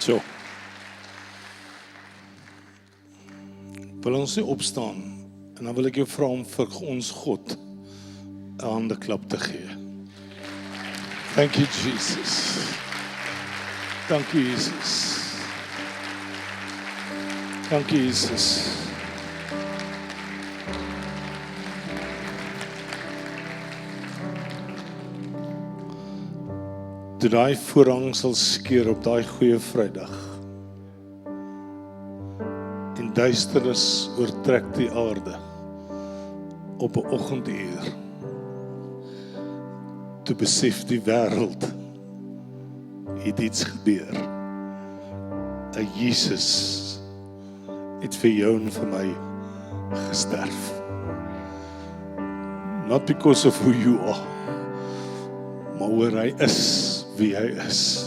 So. Wil ons nie opstaan en dan wil ek jou vra om vir ons God 'n handeklap te gee. Thank you Jesus. Dank u Jesus. Dank u Jesus. Toe daai voorhang sal skeur op daai goeie Vrydag en duisternis oortrek die aarde op 'n oggenduur, toe besef die wêreld het iets gebeur. 'n Jesus het vir jou en vir my gesterf. Not because of who you are, maar oor hy is wie hy is.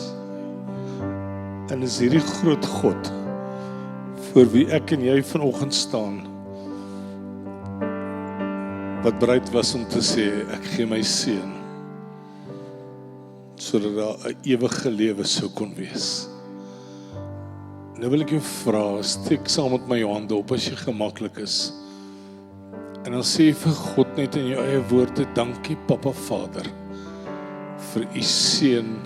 En is hierdie groot God voor wie ek en jy vanoggend staan, wat bereid was om te sê, ek gee my seun, sodat daar 'n ewige lewe sou kon wees. Nou wil ek jou vra, steek saam met my jou hande op as jy gemaklik is. En dan sê vir God net in jou eie woorde, dankie Papa Vader, vir u seun,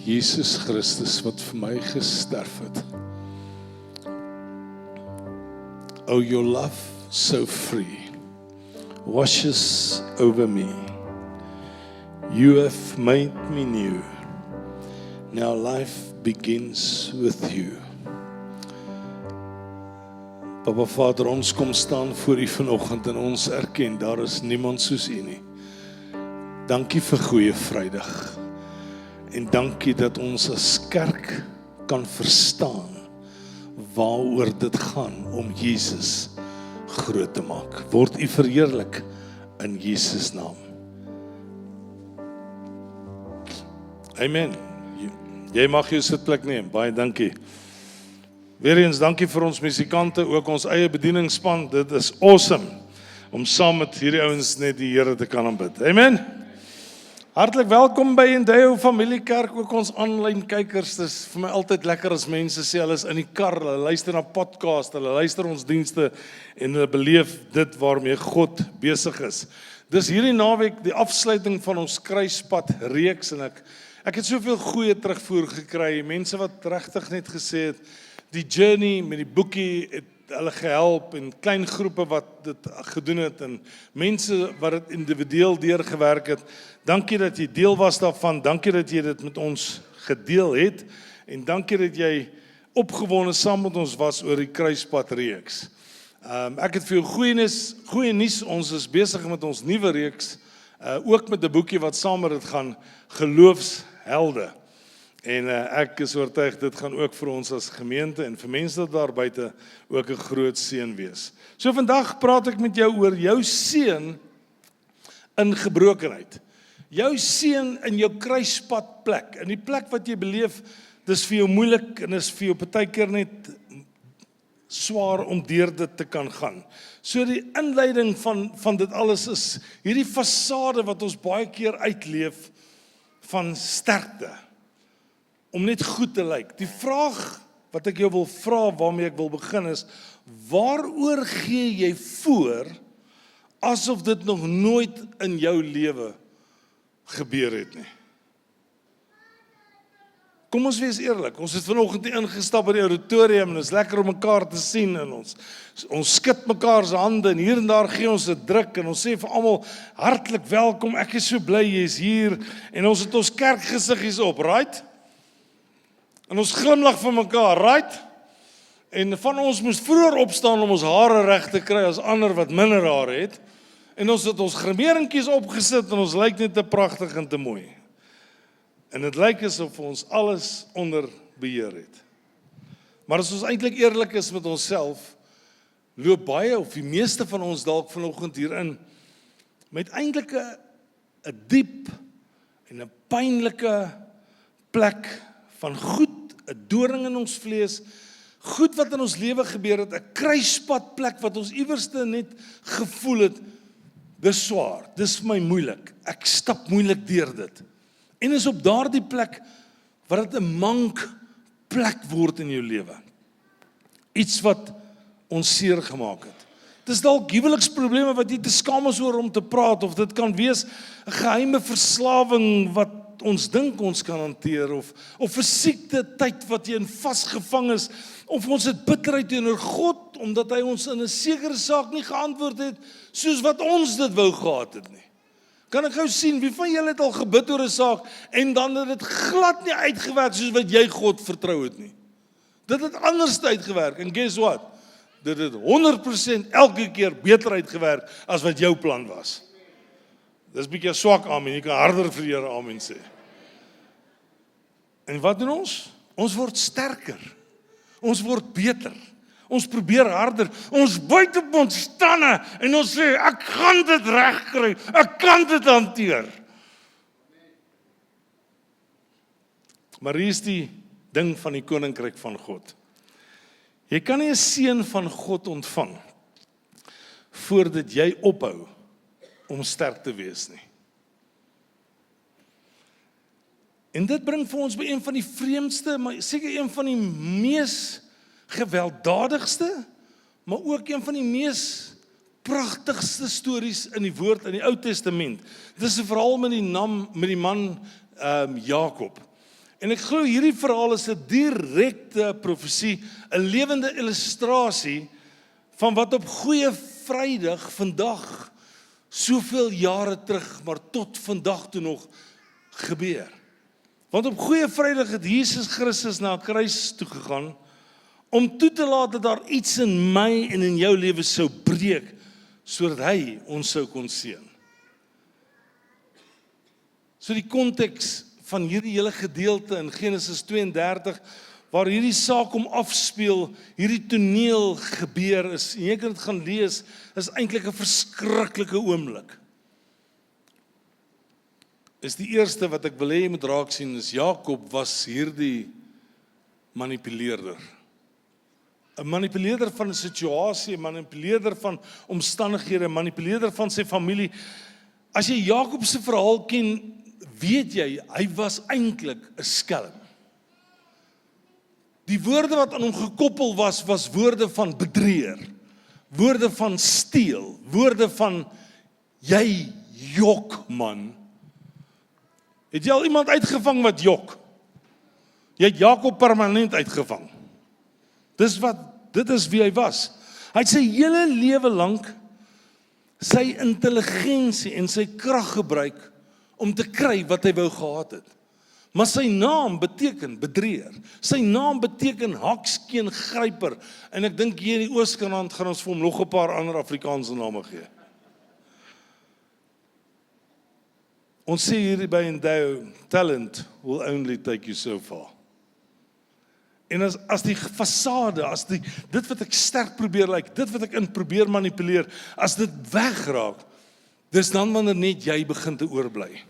Jesus Christus, wat vir my gesterf het. Oh, your love so free washes over me. You have made me new. Now life begins with you. Papa Vader, ons kom staan voor u vanoggend en ons erken, daar is niemand soos u nie. Dankie vir goeie Vrydag. En dankie dat ons as kerk kan verstaan waaroor dit gaan om Jesus groot te maak. Word u verheerlik in Jesus naam. Amen. Jy mag jou sitplek neem. Baie dankie. Weereens dankie vir ons musikante, ook ons eie bedieningsspan. Dit is awesome om saam met hierdie ouens net die Here te kan aanbid. Amen. Hartlik welkom by Endeavour Familiekerk, ook ons aanlyn kykers. Dit is vir my altyd lekker as mense sê hulle is in die kar, hulle luister na podcast, hulle luister ons dienste en hulle beleef dit waarmee God besig is. Dis hierdie naweek die afsluiting van ons kruispad reeks en ek het soveel goeie terugvoer gekry, mense wat regtig net gesê het, die journey met die boekie het hulle gehelp en klein groepe wat dit gedoen het en mense wat dit individueel deurgewerk het. Dankie dat jy deel was daarvan, dankie dat jy dit met ons gedeel het en dankie dat jy opgewonde saam met ons was oor die kruispad reeks. Ek het vir jou goeie nuus, ons is besig met ons nuwe reeks, ook met 'n boekie wat saam met dit gaan, Geloofshelde. En ek is oortuig, dit gaan ook vir ons as gemeente en vir mense daar buite ook 'n groot seën wees. So vandag praat ek met jou oor jou seën in gebrokenheid. Jou seën in jou kruispadplek, in die plek wat jy beleef, dis vir jou moeilik en is vir jou partykeer net swaar om deur dit te kan gaan. So die inleiding van dit alles is hierdie fasade wat ons baie keer uitleef van sterkte, om net goed te lyk. Die vraag wat ek jou wil vra, waarmee ek wil begin is, waaroor gee jy voor, asof dit nog nooit in jou lewe gebeur het nie? Kom ons wees eerlik, ons het vanoggend ingestap in die auditorium en dit is lekker om mekaar te sien en ons skud mekaar se hande en hier en daar gee ons 'n druk en ons sê vir almal hartlik welkom, ek is so bly jy is hier en ons het ons kerkgesiggies op, right? En ons glimlag vir mekaar, right? En van ons moes vroeër opstaan om ons hare reg te kry as ander wat minder hare het. En ons het ons grimmeringkies opgesit en ons lyk net te pragtig en te mooi. En dit lyk asof ons alles onder beheer het. Maar as ons eintlik eerlik is met onsself, loop baie of die meeste van ons dalk vanoggend hierin met eintlik 'n diep en 'n pynlike plek van goed, 'n doring in ons vlees, goed wat in ons lewe gebeur het, 'n kruispadplek wat ons iewerste net gevoel het, dis swaar, dis vir my moeilik, ek stap moeilik deur dit. En is op daardie plek wat dit 'n mank plek word in jou lewe. Iets wat ons seer gemaak het. Dis dalk huweliksprobleme wat jy te skaam is oor om te praat, of dit kan wees 'n geheime verslawing wat ons dink ons kan hanteer, of 'n siekte tyd wat jy in vasgevang is, of ons het bitterheid teenoor God, omdat hy ons in 'n sekere saak nie geantwoord het, soos wat ons dit wou gehad het nie. Kan ek gou sien, wie van julle het al gebid oor 'n saak, en dan het dit glad nie uitgewerk, soos wat jy God vertrou het nie. Dit het anders uitgewerk, en guess what? Dit het 100% elke keer beter uitgewerk, as wat jou plan was. Dis bietjie 'n swak amen, jy kan harder vir Here amen sê. En wat doen ons? Ons word sterker. Ons word beter. Ons probeer harder. Ons byt op ons tande en ons sê, ek gaan dit regkry. Ek kan dit hanteer. Maar hier is die ding van die koninkryk van God. Jy kan nie 'n seën van God ontvang voordat jy ophou om sterk te wees nie. En dit bring vir ons by een van die vreemdste, maar seker een van die mees gewelddadigste, maar ook een van die mees pragtigste stories in die woord in die Ou Testament. Dit is 'n verhaal met die man Jakob. En ek glo hierdie verhaal is 'n direkte profesie, 'n lewende illustrasie van wat op Goeie Vrydag vandag, soveel jare terug, maar tot vandag toe nog gebeur. Want op Goeie Vrydag het Jesus Christus na 'n kruis toe gegaan, om toe te laat dat daar iets in my en in jou lewe sou breek, sodat hy ons sou kon seën. So die konteks van hierdie hele gedeelte in Genesis 32, waar hierdie saak om afspeel, hierdie toneel gebeur is, en jy kan dit gaan lees, is eintlik 'n verskriklike oomblik. Is die eerste wat ek wil hê jy moet raak sien, is Jakob was hierdie manipuleerder. 'n manipuleerder van 'n situasie, 'n manipuleerder van omstandighede, 'n manipuleerder van sy familie. As jy Jakob se verhaal ken, weet jy, hy was eintlik 'n skelm. Die woorde wat aan hom gekoppel was woorde van bedrieger, woorde van steel, woorde van jy jok man. Het jy al iemand uitgevang wat jok? Jy het Jakob permanent uitgevang. Dit is wie hy was. Hy het sy hele lewe lank sy intelligensie en sy krag gebruik om te kry wat hy wou gehad het. Maar sy naam beteken bedrieger. Sy naam beteken hakskeen-gryper. En ek dink hier in die Ooskant gaan ons vir hom nog 'n paar ander Afrikaanse name gee. Ons sê hier by Endow, talent will only take you so far. En as die fasade, dit wat ek sterk probeer lyk, dit wat ek in probeer manipuleer, as dit wegraak, dis dan wanneer net jy begin te oorbly.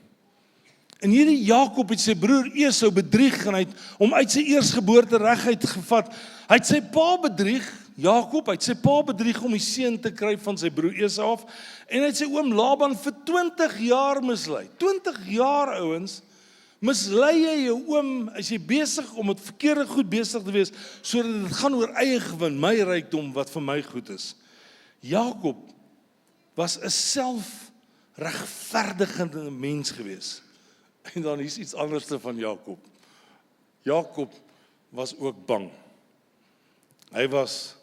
En hierdie Jakob het sy broer Esau bedrieg, en hy het hom uit sy eersgeboorte reguit gevat. Hy het sy pa bedrieg, Jakob, hy het sy pa bedrieg om die seun te kry van sy broer Esau af, en hy het sy oom Laban vir 20 jaar mislei. 20 jaar, ouens, mislei jy jou oom, as jy besig om met verkeerde goed besig te wees, sodat dit gaan oor eie gewin, my rykdom, wat vir my goed is. Jakob was 'n selfregverdigende mens gewees. En dan is iets anders van Jakob. Jakob was ook bang. Hy was,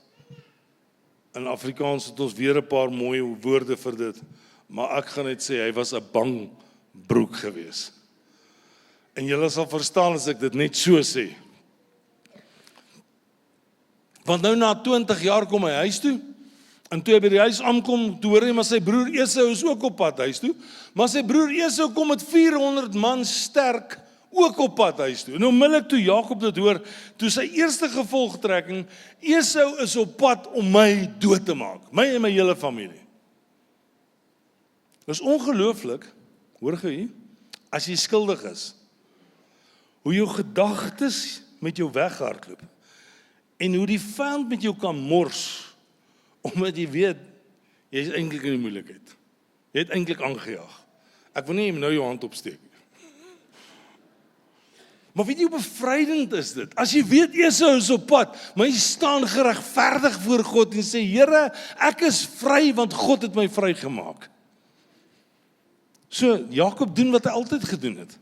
in Afrikaans het ons weer 'n paar mooi woorde vir dit, maar ek gaan net sê, hy was 'n bang broek gewees. En julle sal verstaan as ek dit net so sê. Want nou na 20 jaar kom hy huis toe, en toe hy by die huis aankom, toe hoor hy maar sy broer Esau is ook op pad huis toe, maar sy broer Esau kom met 400 man sterk, ook op pad huis toe. En onmiddellik toe Jakob dit hoor, toe sy eerste gevolgtrekking, Esau is op pad om my dood te maak, my en my hele familie. Dit is ongelooflik, hoor jy, as jy skuldig is, hoe jou gedagtes met jou weghardloop, en hoe die vyand met jou kan mors, omdat jy weet, jy is eintlik in die moeilikheid. Jy het eintlik aangejaag. Ek wil nie nou jou hand opsteek. Maar weet jy hoe bevrydend is dit? As jy weet Esau is op pad, maar jy staan geregverdig voor God en sê, Here, ek is vry want God het my vrygemaak. So, Jakob doen wat hy altyd gedoen het.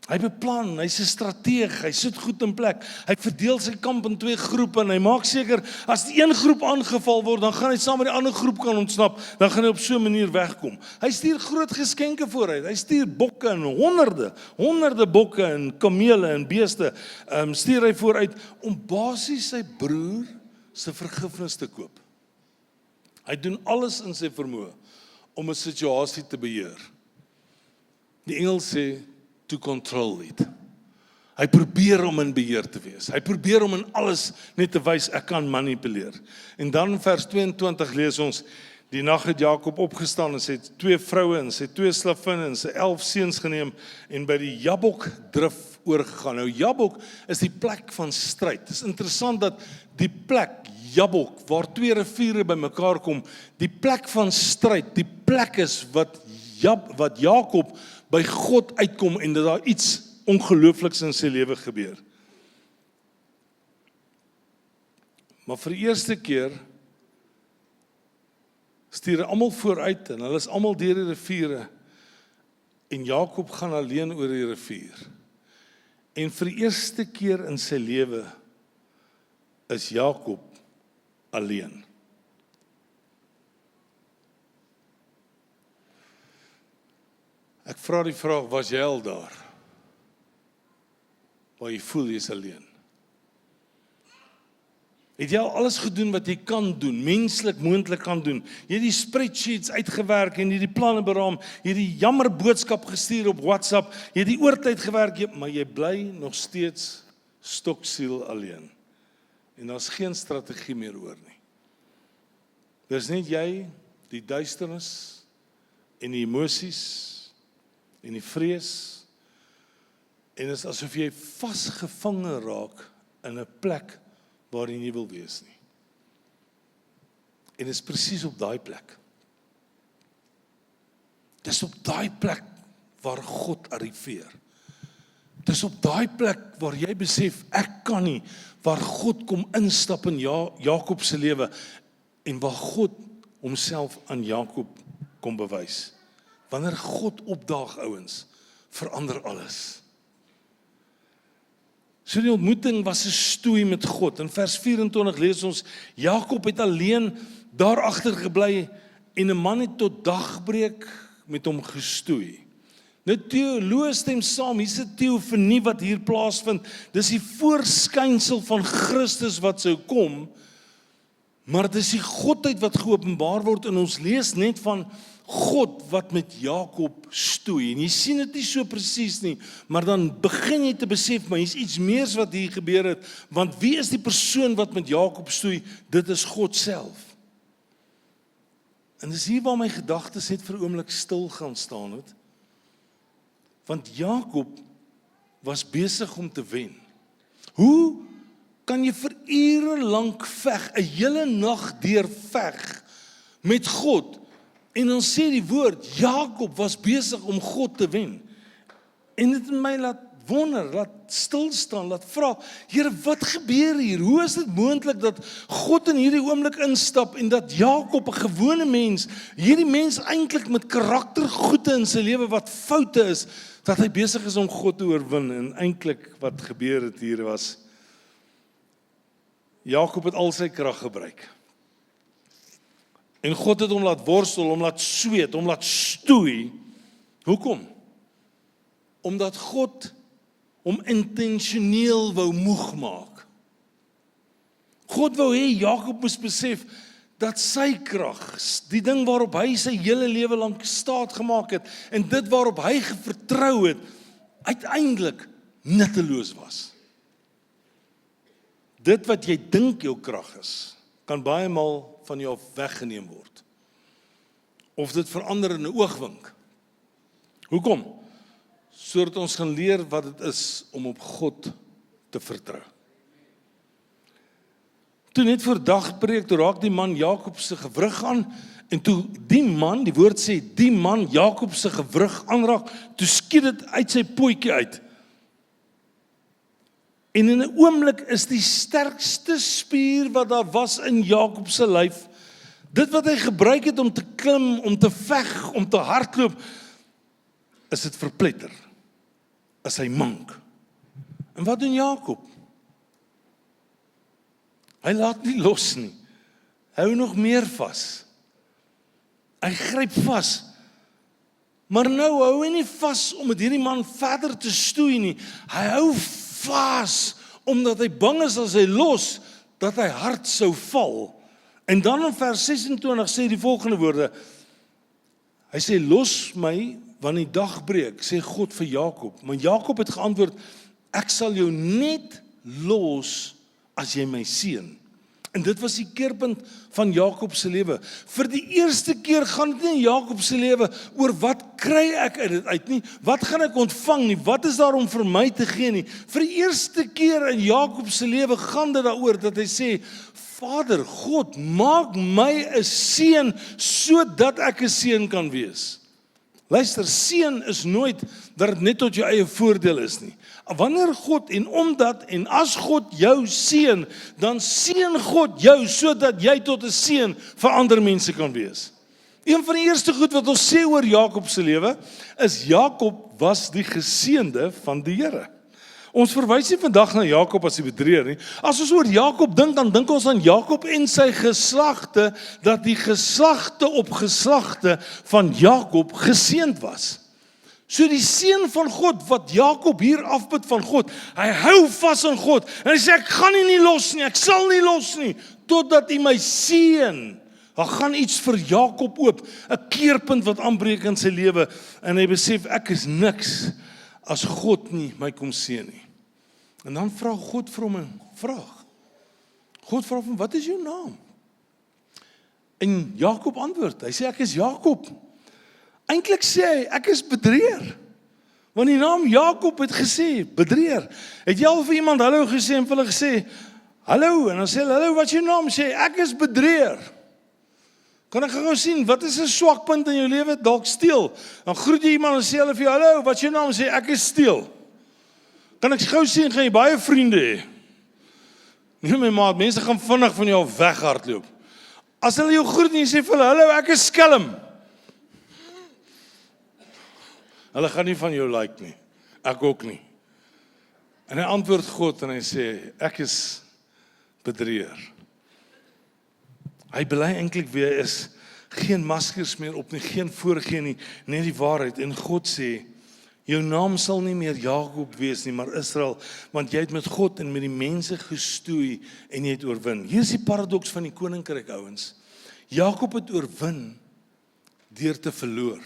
Hy beplan, hy's 'n strateeg, hy sit goed in plek. Hy verdeel sy kamp in 2 groepe en hy maak seker, as die een groep aangeval word, dan gaan hy saam met die ander groep kan ontsnap, dan gaan hy op so 'n manier wegkom. Hy stuur groot geskenke vooruit, hy stuur bokke en honderde bokke en kamele en beeste, stuur hy vooruit, om basies sy broer se vergifnis te koop. Hy doen alles in sy vermoë, om 'n situasie te beheer. Die Engels sê, to control it. Hy probeer om in beheer te wees. Hy probeer om in alles net te wys, ek kan manipuleer. En dan in vers 22 lees ons, die nag het Jakob opgestaan en sy 2 vroue en sy 2 slavinne en sy 11 seuns geneem en by die Jabok drif oorgegaan. Nou Jabok is die plek van stryd. Het is interessant dat die plek Jabok, waar 2 riviere by mekaar kom, die plek van stryd, die plek is wat Jakob by God uitkom en dat daar iets ongeloofliks in sy lewe gebeur. Maar vir die eerste keer stuur hy almal vooruit en hulle is almal deur die riviere en Jakob gaan alleen oor die rivier. En vir die eerste keer in sy lewe is Jakob alleen. Ek vra die vraag, was jy al daar? Waar jy voel jy is alleen? Het jy al alles gedoen wat jy kan doen, menslik moontlik kan doen? Jy het die spreadsheets uitgewerk en jy het die planne beraam, jy het die jammer boodskap gestuur op WhatsApp, jy het die oortyd gewerk, maar jy bly nog steeds stoksiel alleen. En daar's geen strategie meer oor nie. Dis net jy, die duisternis en die emosies en die vrees, en is asof jy vasgevange raak in 'n plek waar jy nie wil wees nie. En is presies op daai plek. Dis op daai plek waar God arriveer. Dis op daai plek waar jy besef, ek kan nie, waar God kom instap in Jakob se lewe, en waar God homself aan Jakob kom bewys. Wanneer God opdaag, ouens, verander alles. So die ontmoeting was 'n stoei met God. In vers 24 lees ons, Jakob het alleen daar agter gebly en 'n man het tot dagbreek met hom gestoei. Nou teoloë stem saam, hier's 'n teofanie wat hier plaasvind. Dis die voorskynsel van Christus wat sou kom, maar dit is die godheid wat geopenbaar word en ons lees net van God wat met Jakob stoei. En jy sien dit nie so presies nie, maar dan begin jy te besef, maar hier's iets meer wat hier gebeur het, want wie is die persoon wat met Jakob stoei? Dit is God self. En dis hier waar my gedagtes net vir 'n oomblik stil gaan staan het. Want Jakob was besig om te wen. Hoe kan jy vir ure lank veg, 'n hele nag deur veg met God? En dan sê die woord, Jakob was besig om God te wen. En dit het my laat wonder, laat stilstaan, laat vra, Here, wat gebeur hier? Hoe is dit moontlik dat God in hierdie oomblik instap en dat Jakob, 'n gewone mens, hierdie mens eintlik met karaktergoede in sy lewe wat foute is, dat hy besig is om God te oorwin? En eintlik wat gebeur het hier was, Jakob het al sy krag gebruik. En God het hom laat worstel, hom laat sweet, hom laat stoei. Hoekom? Omdat God hom intentioneel wou moeg maak. God wou hê Jakob moes besef dat sy krag, die ding waarop hy sy hele lewe lank staat gemaak het, en dit waarop hy vertrou het, uiteindelik nutteloos was. Dit wat jy dink jou krag is, kan baie maal van jou weggeneem word. Of dit verander in 'n oogwink. Hoekom? Sodat ons gaan leer wat dit is om op God te vertrou. Toe net voor dagbreek, toe raak die man Jakob se gewrig aan, en toe die man, die woord sê, die man Jakob se gewrig aanraak, toe skiet dit uit sy potjie uit. En in 'n oomblik is die sterkste spier wat daar was in Jakob se lyf, dit wat hy gebruik het om te klim, om te veg, om te hardloop, is dit verpletter. Is hy mank. En wat doen Jakob? Hy laat nie los nie. Hy hou nog meer vas. Hy gryp vas. Maar nou hou hy nie vas om met hierdie man verder te stoei nie. Hy hou vas omdat hy bang is as hy los, dat hy hard sou val. En dan in vers 26 sê die volgende woorde. Hy sê, los my, want die dag breek, sê God vir Jakob. Maar Jakob het geantwoord, ek sal jou net los as jy my seën. En dit was die keerpunt van Jakob se lewe. Vir die eerste keer gaan dit nie in Jakob se lewe oor wat kry ek uit dit uit nie, wat gaan ek ontvang nie, wat is daar om vir my te gee nie. Vir die eerste keer in Jakob se lewe gaan dit daaroor dat hy sê, Vader, God, maak my 'n seën sodat ek 'n seën kan wees. Luister, seën is nooit dat dit net tot jou eie voordeel is nie. Wanneer God en omdat en as God jou seën, dan seën God jou sodat jy tot 'n seën vir ander mense kan wees. Een van die eerste goed wat ons sê oor Jakob se lewe is Jakob was die geseënde van die Here. Ons verwys nie vandag na Jakob as die bedrieger nie. As ons oor Jakob dink, dan dink ons aan Jakob en sy geslagte, dat die geslagte op geslagte van Jakob geseënd was. So die seën van God wat Jakob hier afbid van God, hy hou vas aan God en hy sê ek gaan nie los nie, ek sal nie los nie totdat hy my seën. Daar gaan iets vir Jakob oop, 'n keerpunt wat aanbreek in sy lewe en hy besef ek is niks as God nie my kom seën nie. En dan vra God vir hom 'n vraag. God vra hom, wat is jou naam? En Jakob antwoord, hy sê ek is Jakob. Eintlik sê hy, ek is bedrieger. Want die naam Jakob het gesê, bedrieger. Het jy al vir iemand hallo gesê en vir hulle gesê, hallo, en dan sê hulle, hallo, wat is jou naam? Sê, ek is bedrieger. Kan ek gou sien, wat is 'n swak punt in jou lewe? Dalk steel. Dan groet jy iemand en sê hulle vir jou, hallo, wat is jou naam? Sê, ek is steel. Kan ek gou sien, gaan jy baie vriende hê? Nee my maat, mense gaan vinnig van jou weghardloop. As hulle jou groet en jy sê vir hulle, hallo, ek is skelm. Hulle gaan nie van jou like nie. Ek ook nie. En hy antwoord God en hy sê, ek is bedrieger. Hy bely eintlik wie hy is, geen maskers meer op nie, geen voorgee nie, net die waarheid. En God sê, jou naam sal nie meer Jakob wees nie, maar Israel, want jy het met God en met die mense gestoei en jy het oorwin. Hier is die paradoks van die koninkryk, ouens. Jakob het oorwin deur te verloor.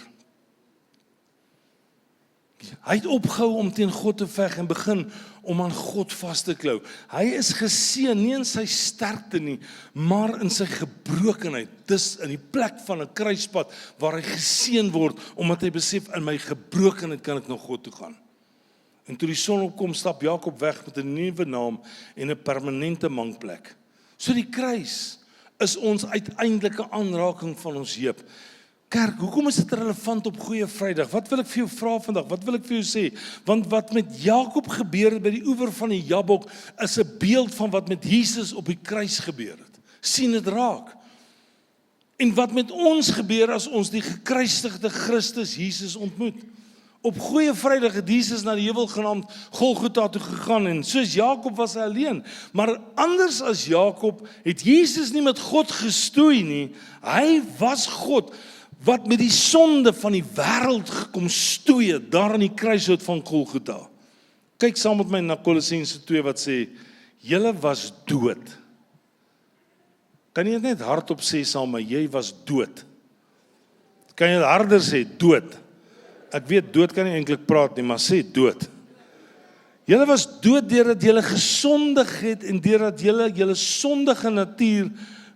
Hy het opgehou om teen God te veg en begin om aan God vas te klou. Hy is geseën nie in sy sterkte nie, maar in sy gebrokenheid. Dis in die plek van 'n kruispad waar hy geseën word, omdat hy besef in my gebrokenheid kan ek na God toe gaan. En toe die son opkom, stap Jakob weg met 'n nuwe naam en 'n permanente mankplek. So die kruis is ons uiteindelike aanraking van ons heup. Kerk, hoekom is dit relevant op Goeie Vrydag? Wat wil ek vir jou vra vandag? Wat wil ek vir jou sê? Want wat met Jakob gebeur het by die oewer van die Jabok is 'n beeld van wat met Jesus op die kruis gebeur het. Sien dit raak. En wat met ons gebeur as ons die gekruisigde Christus Jesus ontmoet? Op Goeie Vrydag het Jesus na die heuwel genaamd Golgotha toe gegaan en soos Jakob was hy alleen. Maar anders as Jakob het Jesus nie met God gestoei nie. Hy was God wat met die sonde van die wêreld gekom stoei het, daar aan die kruishout van Golgotha. Kyk saam met my na Kolossense 2 wat sê, julle was dood. Kan jy net hardop sê saam met my, jy was dood. Kan jy harder sê, dood. Ek weet, dood kan nie eintlik praat nie, maar sê dood. Julle was dood deurdat julle gesondig het en deurdat julle sondige natuur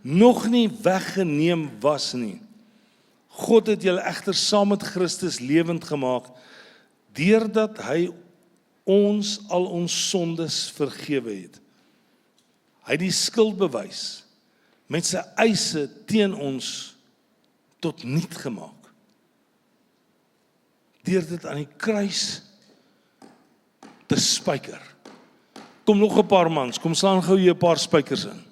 nog nie weggeneem was nie. God het julle egter saam met Christus lewend gemaak, deurdat hy ons al ons sondes vergewe het. Hy het die skuldbewys met sy eise teen ons tot niet gemaak. Deur dit aan die kruis te spyker. Kom nog 'n paar mans, kom slaan gou hier 'n paar spykers in.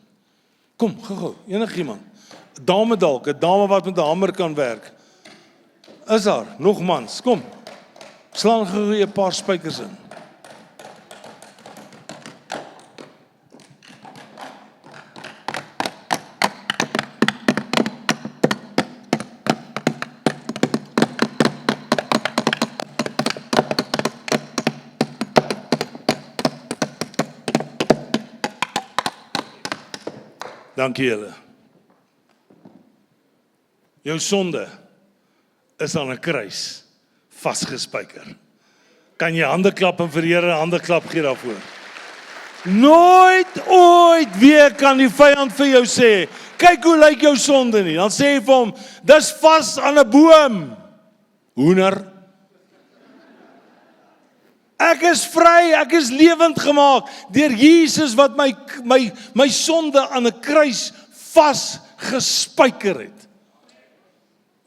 Kom, gou, enigiemand. 'n Dame dalk, 'n dame wat met 'n hamer kan werk. Is daar nog mans? Kom. Slaan gou hier 'n paar spykers in. Dankie julle. Jou sonde is aan 'n kruis vasgespijker. Kan jy hande klap en vir die Here 'n hande klap gee daarvoor? Nooit ooit weer kan die vyand vir jou sê, kyk hoe lyk jou sonde nie. Dan sê hy vir hom, dis vas aan 'n boom. Hoender. Ek is vry, ek is lewend gemaak deur Jesus wat my sonde aan 'n kruis vasgespijker het.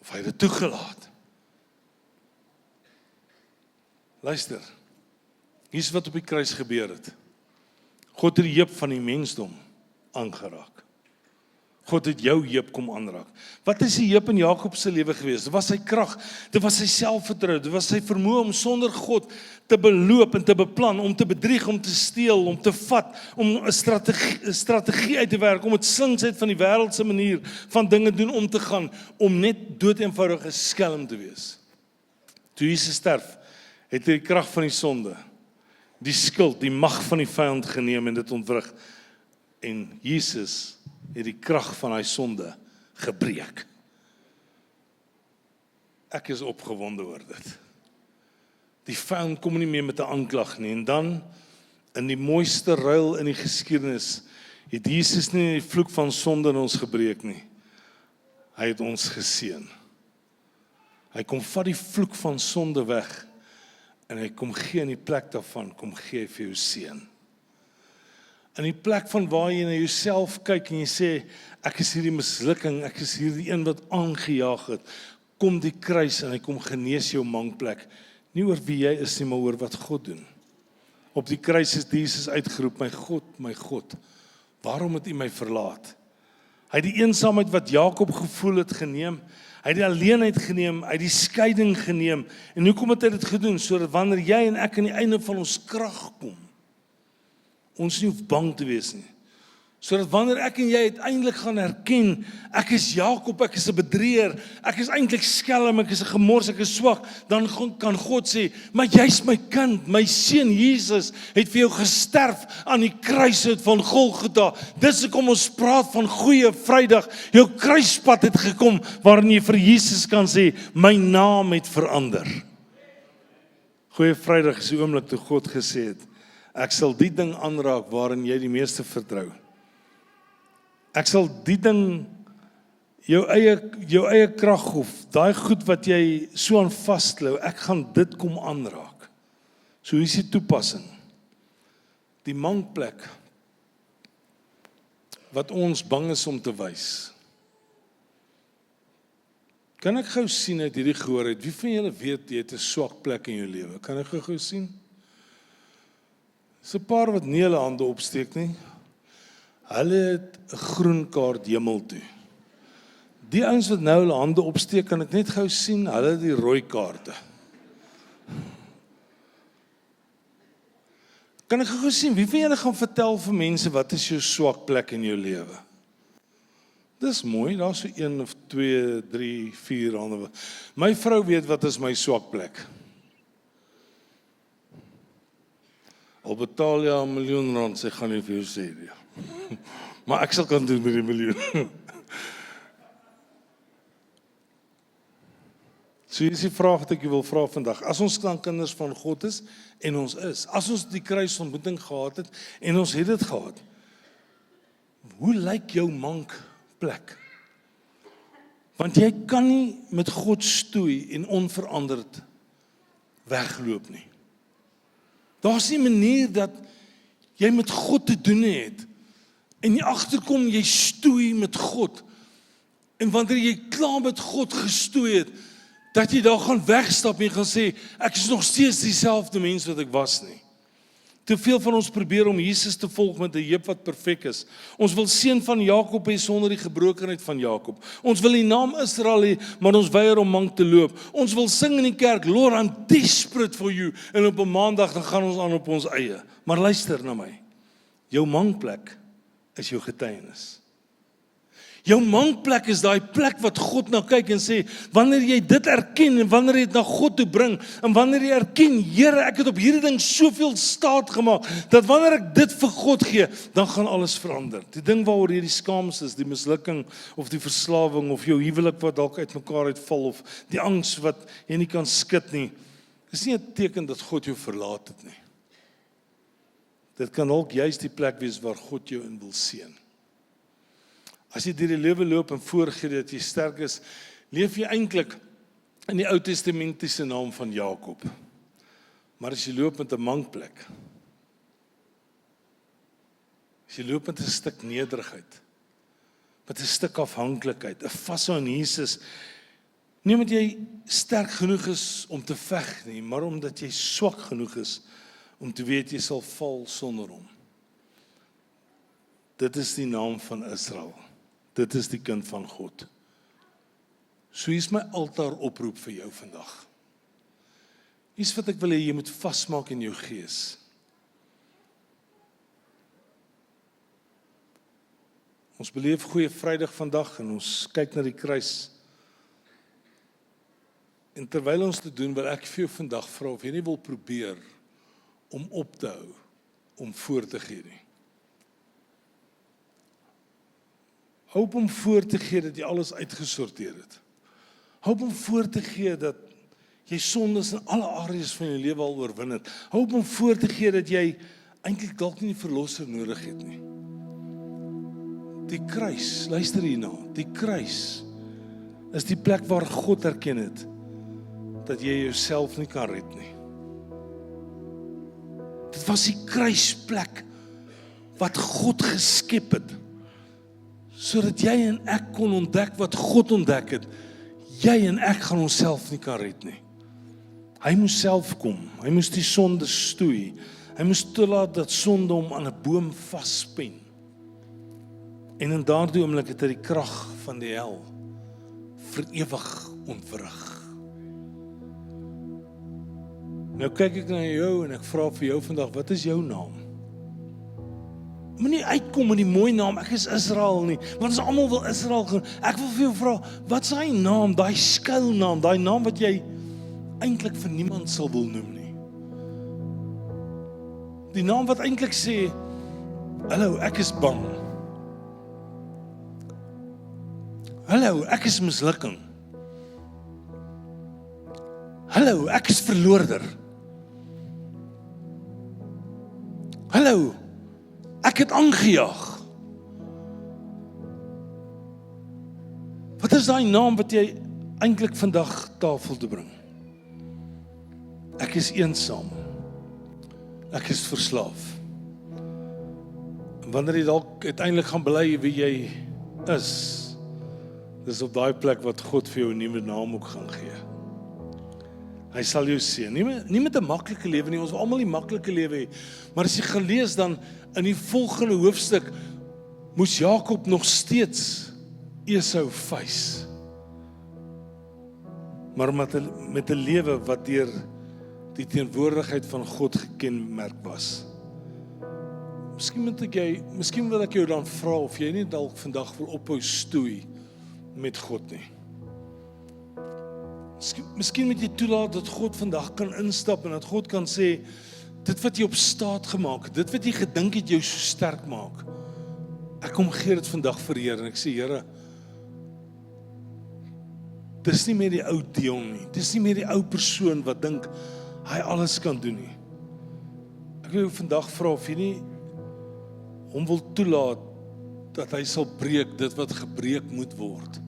Of hy dit toegelaat. Luister, hier's wat op die kruis gebeur het. God het die heup van die mensdom aangeraak. God het jou heup kom aanraak. Wat is die heup in Jakob se lewe gewees? Dit was sy krag, dit was sy selfvertroue, dit was sy vermoë om sonder God te beloop en te beplan, om te bedrieg, om te steel, om te vat, om 'n strategie uit te werk, om dit slingsheid van die wêreldse manier van dinge doen om te gaan, om net doeteenvoudig 'n skelm te wees. Toe Jesus sterf, het hy die krag van die sonde, die skuld, die mag van die vyand geneem en dit ontwrig. En Jesus het die krag van hy sonde gebreek. Ek is opgewonde oor dit. Die vyand kom nie meer met 'n aanklag nie. En dan, in die mooiste ruil in die geskiedenis, het Jesus nie die vloek van sonde in ons gebreek nie. Hy het ons geseën. Hy kom vat die vloek van sonde weg, en hy kom gee in die plek daarvan, kom gee vir jou seën. In die plek van waar jy na jouself kyk en jy sê, ek is hierdie mislukking, ek is hierdie een wat aangejaag het, kom die kruis en hy kom genees jou mangplek, nie oor wie jy is nie, maar oor wat God doen. Op die kruis is Jesus uitgeroep, my God, waarom het U my verlaat? Hy het die eensaamheid wat Jakob gevoel het geneem, hy het die alleenheid geneem, hy het die skeiding geneem, en hoekom het hy dit gedoen? Sodat wanneer jy en ek aan die einde van ons krag kom, ons nie hoef bang te wees nie. Sodat wanneer ek en jy uiteindelik gaan herken, ek is Jakob, ek is 'n bedrieër, ek is eintlik skelm, ek is 'n gemors, ek is swak, dan kan God sê, maar jy's my kind, my seun Jesus het vir jou gesterf aan die kruishout van Golgotha. Dis hoekom ons praat van Goeie Vrydag. Jou kruispad het gekom waarin jy vir Jesus kan sê, my naam het verander. Goeie Vrydag is die oomblik toe God gesê het, ek sal die ding aanraak waarin jy die meeste vertrou. Ek sal die ding, jou eie krag of daai goed wat jy so aan vasklou, ek gaan dit kom aanraak. So hier is die toepassing. Die mangplek wat ons bang is om te wys. Kan ek gou sien uit hierdie gehoorheid, wie van julle weet jy het 'n swak plek in jou lewe? Kan ek gou sien? Dis 'n paar wat nie hulle hande opsteek nie. Hulle het 'n groen kaart hemel toe. Die ouens wat nou hulle hande opsteek, kan ek net gou sien, hulle het die rooi kaarte. Kan ek gou sien, wie van julle gaan vertel vir mense, wat is jou swak plek in jou lewe? Dis mooi, daar is so 1 of 2, 3, 4 hande. My vrou weet wat is my swak plek. Al betaal jy R1 miljoen, sy gaan nie vir jou sê nie. Maar ek sal kan doen met die miljoen. So hier is die vraag wat ek wil vra vandag. As ons dan kinders van God is, en ons is, as ons die kruisontmoeting gehad het, en ons het dit gehad, hoe lyk jou mankplek? Want jy kan nie met God stoei en onveranderd wegloop nie. Daar's nie 'n manier dat jy met God te doen het, en jy agterkom, jy stoei met God, en wanneer jy klaar met God gestoei het, dat jy daar gaan wegstap en gaan sê, ek is nog steeds dieselfde mens wat ek was nie. Te veel van ons probeer om Jesus te volg met 'n heup wat perfek is. Ons wil seun van Jakob hê sonder die gebrokenheid van Jakob. Ons wil die naam Israel hê, maar ons weier om mank te loop. Ons wil sing in die kerk, Lord, I'm desperate for you. En op 'n maandag dan gaan ons aan op ons eie. Maar luister na my. Jou mankplek is jou getuienis. Jou mankplek is daai plek wat God na kyk en sê, wanneer jy dit erken en wanneer jy dit na God toe bring en wanneer jy erken, Here, ek het op hierdie ding soveel staat gemaak dat wanneer ek dit vir God gee, dan gaan alles verander. Die ding waaroor jy die skaams is, die mislukking of die verslawing of jou huwelik wat dalk uitmekaar uitval of die angs wat jy nie kan skud nie, is nie 'n teken dat God jou verlaat het nie. Dit kan ook juist die plek wees waar God jou in wil seën. As jy deur die lewe loop en voorgee dat jy sterk is, leef jy eintlik in die Ou Testamentiese naam van Jakob. Maar as jy loop met 'n mankplek, as jy loop met 'n stuk nederigheid, met 'n stuk afhanklikheid, 'n vashou aan Jesus, nie omdat jy sterk genoeg is om te veg nie, maar omdat jy swak genoeg is om te weet jy sal val sonder hom. Dit is die naam van Israel. Dit is die kind van God. So hier is my altaar oproep vir jou vandag. Iets wat ek wil hê jy moet vasmaak in jou gees. Ons beleef Goeie Vrydag vandag en ons kyk na die kruis. En terwyl ons dit doen, wil ek vir jou vandag vra of jy nie wil probeer om op te hou, om voor te gee nie. Hoop om voor te gee dat jy alles uitgesorteer het. Hoop om voor te gee dat jy sondes in alle areas van jou lewe al oorwin het. Hoop om voor te gee dat jy eintlik dalk nie die verlosser nodig het nie. Die kruis, luister hierna, die kruis is die plek waar God erken het dat jy jouself nie kan red nie. Dit was die kruisplek wat God geskep het, sodat jy en ek kon ontdek wat God ontdek het. Jy en ek gaan onsself nie kan red nie. Hy moes self kom, hy moes die sonde stoei, hy moes toelaat dat sonde hom aan 'n boom vaspen. En in daardie oomblik het hy die krag van die hel vir ewig ontwrig. Nou kyk ek na jou en ek vra vir jou vandag, wat is jou naam? Moenie uitkom met die mooi naam, ek is Israel nie, want ons almal wil Israel gaan. Ek wil vir jou vra, wat is daai naam, daai skuilnaam, daai naam wat jy eintlik vir niemand sal wil noem nie? Die naam wat eintlik sê, hallo, ek is bang. Hallo, ek is mislukking. Hallo, ek is verloorder. Hallo, ek het aangejaag. Wat is daai naam wat jy eintlik vandag tafel te bring? Ek is eensaam. Ek is verslaaf. En wanneer jy dalk uiteindelik gaan bely wie jy is, dis op daai plek wat God vir jou 'n nuwe naam ook gaan gee. Hy sal jou seën. Nie met 'n maklike lewe nie, ons wil almal nie maklike lewe hê. Maar as jy gaan lees dan in die volgende hoofstuk moes Jakob nog steeds Esau face. Maar met 'n lewe wat deur die teenwoordigheid van God gekenmerk was. Miskien wil ek jou dan vra of jy nie dalk vandag wil ophou stoei met God nie. Miskien moet jy toelaat dat God vandag kan instap en dat God kan sê, dit wat jy op staat gemaak het, dit wat jy gedink het jou so sterk maak, ek kom gee dit vandag vir Here en ek sê, Here, dis nie meer die ou Dion nie, dis nie meer die ou persoon wat dink hy alles kan doen nie. Ek wil jou vandag vra of jy nie hom wil toelaat dat hy sal breek dit wat gebreek moet word.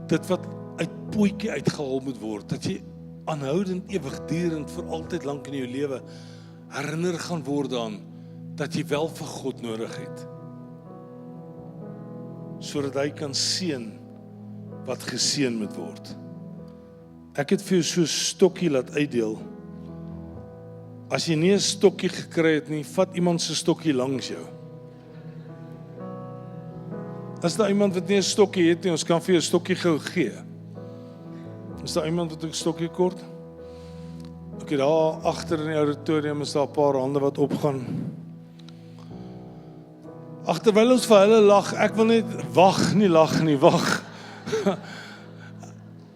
Dit wat uit pootjie uitgehaal moet word, dat jy aanhoudend, ewigdurend, vir altyd lank in jou lewe herinner gaan word aan dat jy wel vir God nodig het. Sodat hy kan seën wat geseën moet word. Ek het vir jou so 'n stokkie laat uitdeel. As jy nie 'n stokkie gekry het nie, vat iemand se stokkie langs jou. As daar iemand wat nie 'n stokkie het nie, ons kan vir jou 'n stokkie gou gee. Is daar iemand wat 'n stokkie kort? Ok, daar agter in die auditorium is daar 'n paar hande wat opgaan. Terwyl ons vir hulle lag, ek wil net wag, nie lag nie, wag.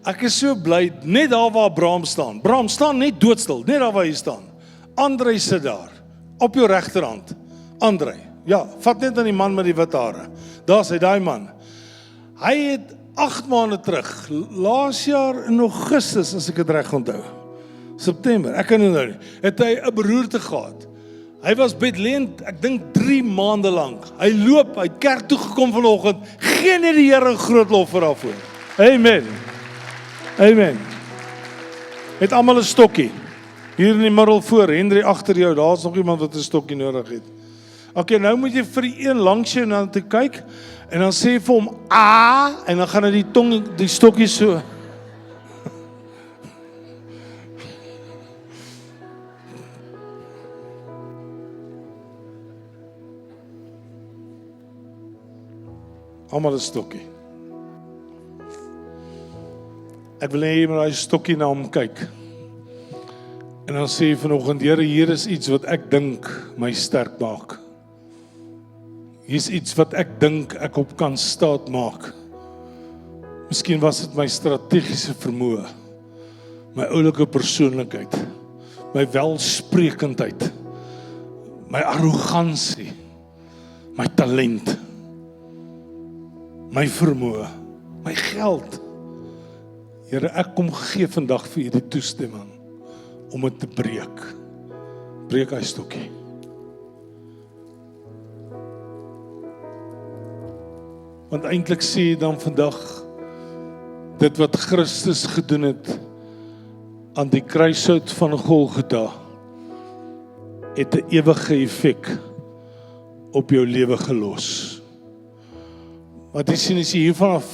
Ek is so bly, net daar waar Bram staan. Bram staan net doodstil, net daar waar hy staan. Andrei sit daar, op jou regterhand. Andrei, ja, vat net aan die man met die wit hare. Daar's hy, daai man. Hy het 8 maande terug, laas jaar in Augustus, as ek dit reg onthou, September, ek kan nie onthou nie, het hy 'n beroerte gehad. Hy was bedlend, ek dink 3 maande lank. Hy loop, hy het kerk toe gekom vanoggend, gee net die Here 'n groot lof vir daarvoor. Amen. Amen. Het almal 'n stokkie. Hier in die middel voor, Henry agter jou, daar's nog iemand wat 'n stokkie nodig het. Ok, nou moet jy vir die een langs jou na toe kyk, en dan sê vir hom, en dan gaan hy die stokkie so. Almal 'n stokkie. Ek wil hê jy moet daai stokkie na hom kyk. En dan sê jy vanoggend, Here, hier is iets wat ek dink my sterk maak. Hier is iets wat ek dink ek op kan staat maak. Miskien was dit my strategiese vermoë, my oulike persoonlikheid, my welsprekendheid, my arrogansie, my talent, my vermoë, my geld. Here, ek kom gee vandag vir hierdie toestemming om dit te breek. Breek hy stokkie. Want eintlik sê jy dan vandag, dit wat Christus gedoen het aan die kruishout van Golgotha, het 'n ewige effek op jou lewe gelos. Want jy sien, as jy hier vanaf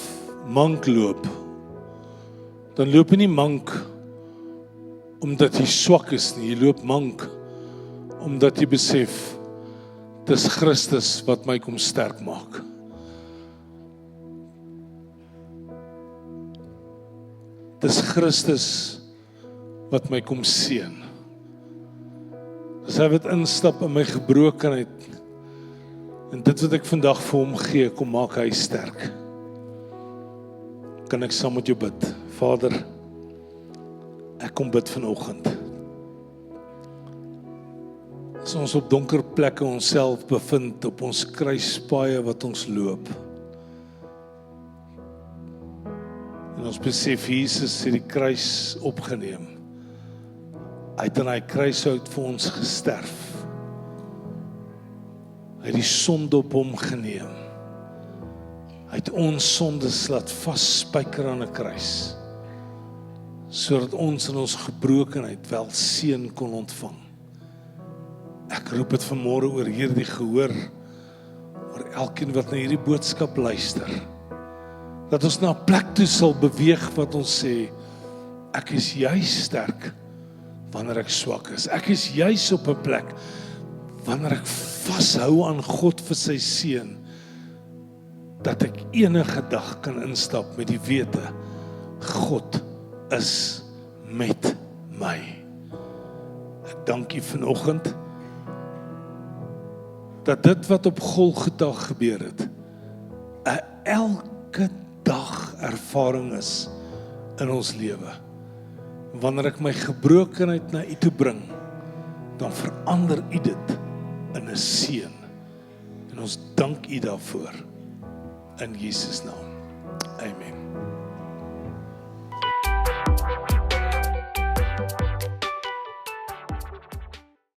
mank loop, dan loop jy nie mank omdat jy swak is nie, jy loop mank omdat jy besef, dis Christus wat my kom sterk maak. Dis Christus wat my kom seën. Dis hy wat instap in my gebrokenheid, en dit wat ek vandag vir hom gee, kom maak hy sterk. Kan ek saam met jou bid? Vader, ek kom bid vanoggend. As ons op donker plekke onsself bevind, op ons kruispaaie wat ons loop, en ons besef, Jesus het die kruis opgeneem. Hy het aan hy kruishout vir ons gesterf. Hy het die sonde op hom geneem. Hy het ons sondes laat vasspyker aan 'n kruis, sodat ons in ons gebrokenheid wel seën kon ontvang. Ek roep dit vanmôre oor hierdie gehoor, oor elkeen wat na hierdie boodskap luister, dat ons na 'n plek toe sal beweeg wat ons sê, ek is juis sterk wanneer ek swak is. Ek is juis op 'n plek wanneer ek vashou aan God vir sy seën, dat ek enige dag kan instap met die wete, God is met my. Ek dank U vanoggend dat dit wat op Golgotha gebeur het, 'n elke dag ervaring is in ons lewe. Wanneer ek my gebrokenheid na U toe bring, dan verander U dit in 'n seën. En ons dank U daarvoor. In Jesus naam. Amen.